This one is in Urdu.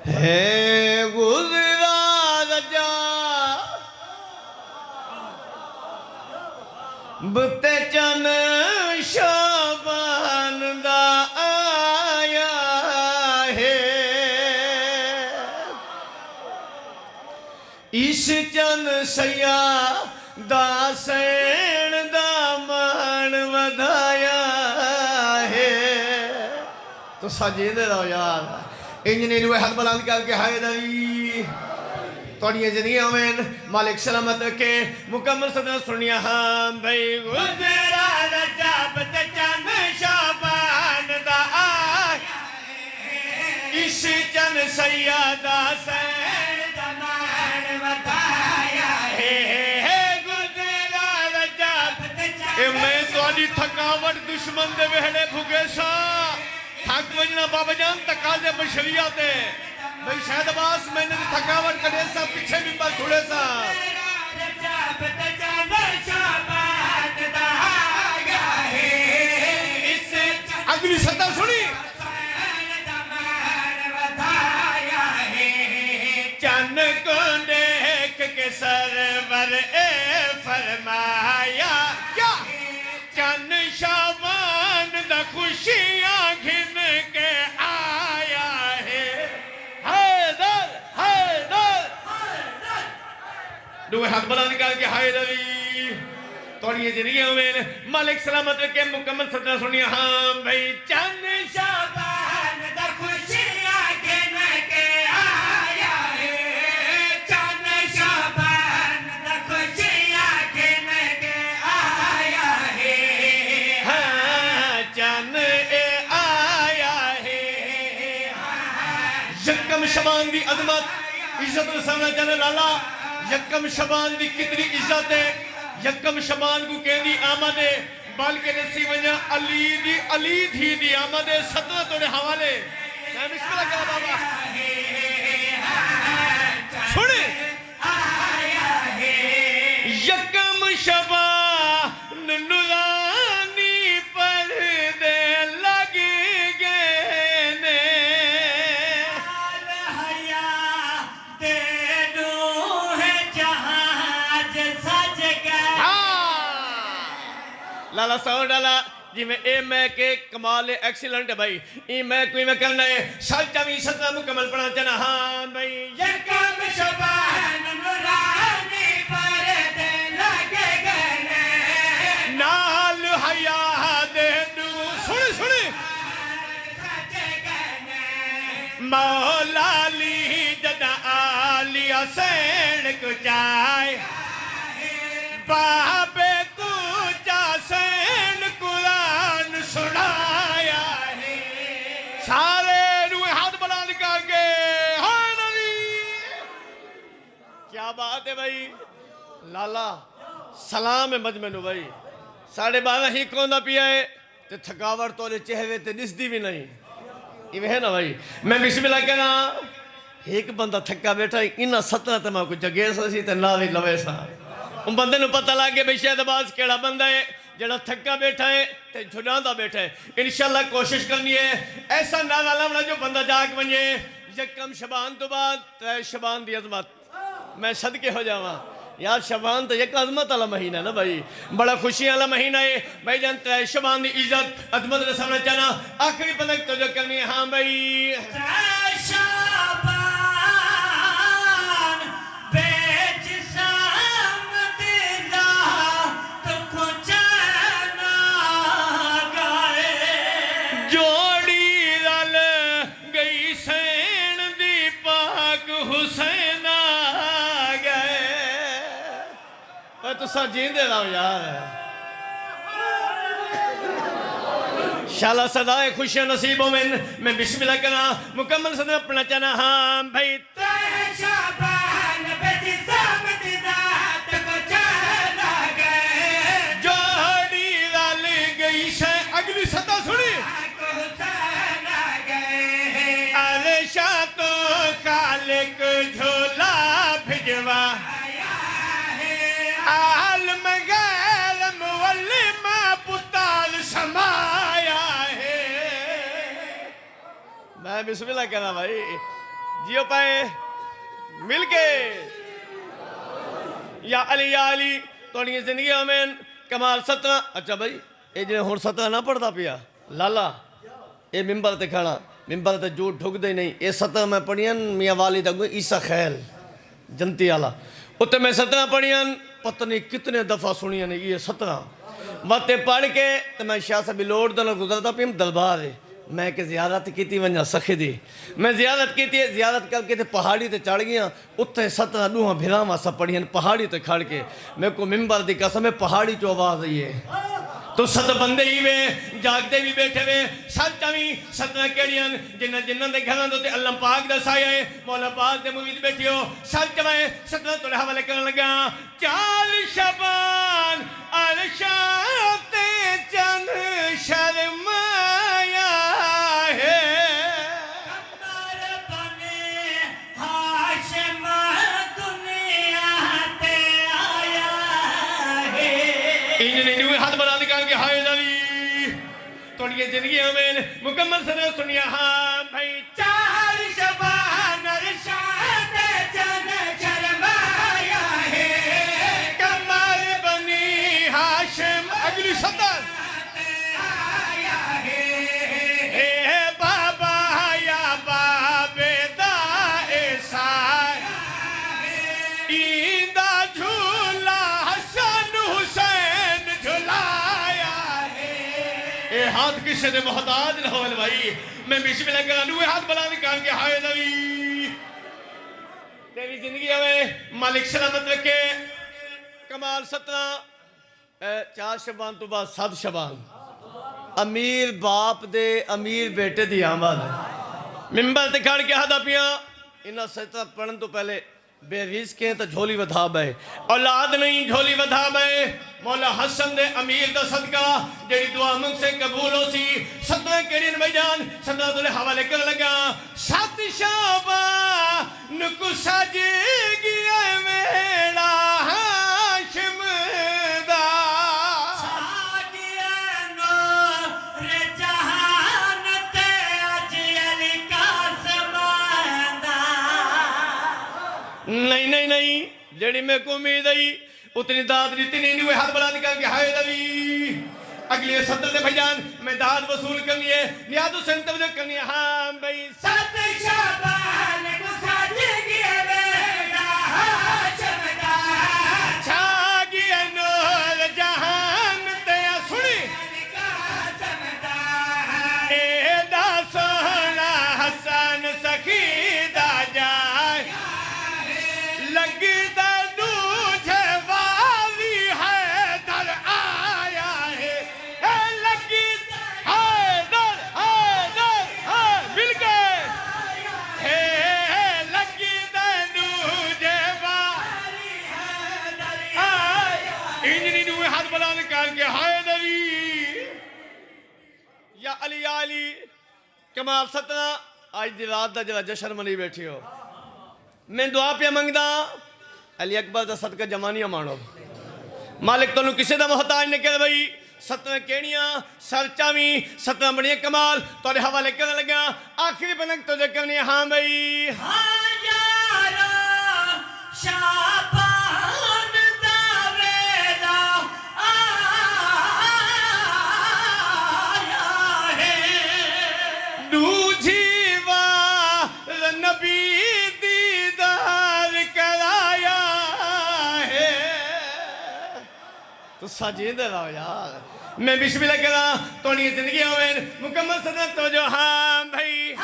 ہے گزرا رجا بتے چن شابان دا آیا ہے اس چن سیاہ دا سین دا مان ودھایا ہے تو سجدے رہو یار انجنی روئے حد بلند کر کے حیدری توڑیے جنی آمین مالک سلامت رکھے مکمل صدر سنیا ہاں بھئی گزرا رجب چن شابان دا آیا اس چن سیادہ سین دا مان ودھایا ہے گزرا رجب میں توڑی تھکاوٹ دشمن دے وہڑے بھگے سا تھک وجنا بابا جان تقاضے بشریات ہے بھئی شاید عباس میں نے تھکاوٹ کرے سا پیچھے بھی پر تھوڑے سا اگلی سطح سنی چند کو دیکھ کے سرور فرمایا کیا چند شابان دا خوشیاں گھن کے آیا ہے حیدر حیدر دوے ہاتھ بلند کر کے حیدری توڑیے جنگیوں میں مالک سلامت رکھے مکمل صدر سنیا ہاں بھئی چند شابان دا خوشیاں گھن کے آیا ہے چند شابان دا خوشیاں گھن کے آیا ہے چند آیا ہے یکم شبان دی عظمت عزت رسانہ جانے لالا یکم شبان دی کتنی عزت ہے یکم شبان کو کہنی آمد ہے بلکہ نسی وجہ علی تھی دی آمد ہے سترہ توڑے حوالے بسم اللہ کہا بابا سنے یکم شبان نورانی پردے لگ گئے نے لالا ساؤں ڈالا جی میں اے میں کے کمال ایکسیلنٹ ہے بھائی اے میں کوئی میں کرنا ہے سالچہ بھی سترہ مکمل پڑھا چنا ہاں بھائی یکم شبان نورانی پردے لگ گئے نال حیاء دے دو سنے سنے مولا علی جدہ آلی حسین کو چائے بابے کو جاسین قرآن سنایا ہے سارے روئے ہاتھ بنا لکھا کے ہائے نبی کیا بات ہے بھائی لالا سلام ہے مجمنو بھائی 12:30 ہی کون نہ پیا ہے تو تھکاوٹ تو چہرے تے نس دی بھی نہیں یہ ہے نا بھائی میں بسم اللہ کہنا ایک بندہ تھکا بیٹھا انہا 17 تمہاں کو جگہ سی تے ناوی لوے سا ان بندے نو پتہ لگے بھئی شاید عباس کیڑا بندہ ہے جڑا تھکا بیٹھا ہے تے جھڑاندہ بیٹھا ہے انشاءاللہ کوشش کرنی ہے ایسا نالا لمنا جو بندہ جاگ بنجے یکم شبان تو بعد شبان دی عظمت میں صدقے ہو جاواں یار شبان تو یک عظمت والا مہینہ ہے نا بھائی بڑا خوشی والا مہینہ ہے بھائی جان شبان دی عزت عظمت نے سامنے چاہنا آخری پتک تو جو کرنی ہے ہاں بھائی شبان بیچ سامدہ تو کچھنا گائے جوڑی رل گئی سین دی پاک حسین تو سا جیندے رہا ہوں یار شالا صدای خوشی نصیبوں میں بسم اللہ کرنا مکمل صدر اپنا چانا ہاں بھائی شابان بیٹی سامت ذات کو چانا گئے جوڑی رل گئی شے اگلی سطح سنی عرشہ تو خالق جھولا بھجوا عالم غیر مولم پتال سمایا ہے میں بسم اللہ کہنا بھائی جیو پائے مل کے یا علی توڑی زندگی آمین کمال 17 اچھا بھائی یہ جو ہون 17 نہ پڑھتا پیا لالا یہ ممبر تے کھانا ممبر تے جھوٹ ڈھک دے نہیں یہ 17 میں پڑھیاں میاں والد اگو عیسیٰ خیل جنتی آلا اتنے میں 17 پڑھیاں پتہ نہیں کتنے دفعہ سنیاں نے یہ 17 وقت پڑھ کے تو میں شاہ صاحب لوڑ دنوں گزرتا پیم دربار ہے میں کہ زیارت کی تھی ونجا سکھی دی میں زیارت کی تھی زیارت کر کے تھے پہاڑی تے چڑھ گیا اتنے 17 دوہاں بھراما سب پڑھیاں پہاڑی تے کھڑ کے میں کو ممبر دی قسم ہے پہاڑی چو آواز آئی ہے تو 7 بندے ہی وے جاگدے بھی بیٹھے وے سچاویں 17 کیڑیاں جنہ دے گھراں تے اللہ پاک دا سایہ ہے مولا پاک دے مرید بیٹھی ہو سچاویں 17 تو حوالے کرن لگا 4 شبان عرشاں تے چند شرمایا ہے کمر بنے ہاشم دنیا تے آیا ہے انہیں ہاتھ بنا نکال کے ہائے دلی توڑی زندگی ہمیں مکمل سنے سنیا ہاں بھائی 4 شبان عرشاں تے چند شرمایا ہے کمر بنی ہاشم اگلی 17 ہاتھ کسے دے محتاج نہ ہوئے بھائی میں بسم اللہ کرا نوے ہاتھ بلا نکال کے ہائے نبی تیری زندگی ہوئے مالک سلامت رکھے کمال 17 4 شبان تو بعد 7 شبان امیر باپ دے امیر بیٹے دی آمد ممبر تے کھڑ کے ہاتھ اپیاں انہاں 17 پڑھن تو پہلے بے رزق ہیں تو جھولی ودھا بے اولاد نہیں جھولی ودھا بے مولا حسن دے امیر دا صدقہ جیڑی دعا منگ سے قبول ہو سی 17 کیڑین بھائی جان 17 دلے حوالے کر لگا 7 شعبان نکو سج گیا میرا ہاشم دا ساگیا نور جہان تے اجیل قاسم دا نہیں جیڑی میں کو امید آئی اتنی داد دیتی نہیں ہوئے ہاتھ بلا نکال کے ہائے نبی اگلی 17 دے بھائی جان میں داد وصول کرنی ہے نیاد حسین توجہ کرنی ہے ہاں بھائی 7 شعبان کو سج گیا میرا ہاشم دا چھا گیا نور جہان تے سنی قاسم دا اے دا سونا حسن سخی دا جائے لگتا دوجھے والی ہے در آیا ہے اے لگتا مل گئے اے لگتا دوجھے والی ہے در آیا انجنی نوے ہاتھ بلا نکال کے ہائے نبی یا علی کمال 17 آج دی رات دا جلا جشن منی بیٹھی ہو میں دعا پہ منگدا علی اکبر دا صدقہ جمانیاں مانو مالک تنو کسے دا محتاج نے کہا بھائی 17 کیڑیاں سرچاویں 17 بڑی کمال تو حوالے کرنے لگا آخری پنک تو کرنی ہاں بھائی ہاں یارا شابان دا ویلا آیا ہے دوجھی وار نبی تو ساجین دے رہا یار میں بسم اللہ کرا تو نہیں زندگی ہوئے مکمل صدر تو جو ہاں بھائی